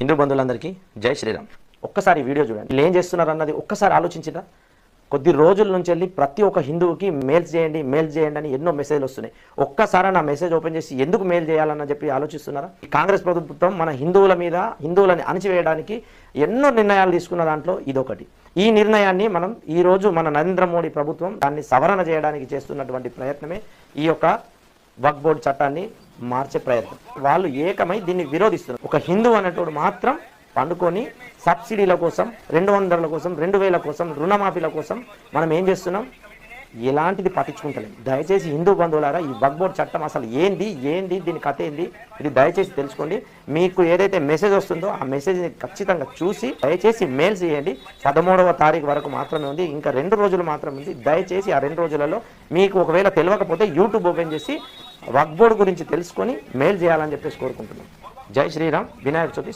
హిందూ బంధువులందరికీ జై శ్రీరామ్. ఒక్కసారి వీడియో చూడండి. వీళ్ళు ఏం చేస్తున్నారు అన్నది ఒక్కసారి ఆలోచించిరా. కొద్ది రోజుల నుంచి వెళ్ళి ప్రతి ఒక్క హిందువుకి మెయిల్స్ చేయండి అని ఎన్నో మెసేజ్లు వస్తున్నాయి. ఒక్కసారి నా మెసేజ్ ఓపెన్ చేసి ఎందుకు మెయిల్ చేయాలని చెప్పి ఆలోచిస్తున్నారా? కాంగ్రెస్ ప్రభుత్వం మన హిందువుల మీద హిందువులని అణచివేయడానికి ఎన్నో నిర్ణయాలు తీసుకున్న దాంట్లో ఇదొకటి. ఈ నిర్ణయాన్ని మనం ఈరోజు మన నరేంద్ర మోడీ ప్రభుత్వం దాన్ని సవరణ చేయడానికి చేస్తున్నటువంటి ప్రయత్నమే ఈ యొక్క వక్ఫ్ బోర్డు చట్టాన్ని మార్చే ప్రయత్నం. వాళ్ళు ఏకమై దీన్ని విరోధిస్తున్నారు. ఒక హిందూ అనేటోడు మాత్రం పండుకొని సబ్సిడీల కోసం 200 కోసం 2000 కోసం రుణమాఫీల కోసం మనం ఏం చేస్తున్నాం? ఎలాంటిది పట్టించుకుంటలేం. దయచేసి హిందూ బంధువులారా, ఈ వక్ఫ్ బోర్డు చట్టం అసలు ఏంది దీని కథ ఏంది, ఇది దయచేసి తెలుసుకోండి. మీకు ఏదైతే మెసేజ్ వస్తుందో ఆ మెసేజ్ని ఖచ్చితంగా చూసి దయచేసి మెయిల్స్ చేయండి. 13వ తారీఖు వరకు మాత్రమే ఉంది, ఇంకా 2 రోజులు మాత్రమే ఉంది. దయచేసి ఆ 2 రోజులలో మీకు ఒకవేళ తెలియకపోతే యూట్యూబ్ ఓపెన్ చేసి వక్ఫ్ బోర్డు గురించి తెలుసుకొని మెయిల్ చేయాలని చెప్పేసి కోరుకుంటున్నాం. జై శ్రీరామ్. వినాయక చవితి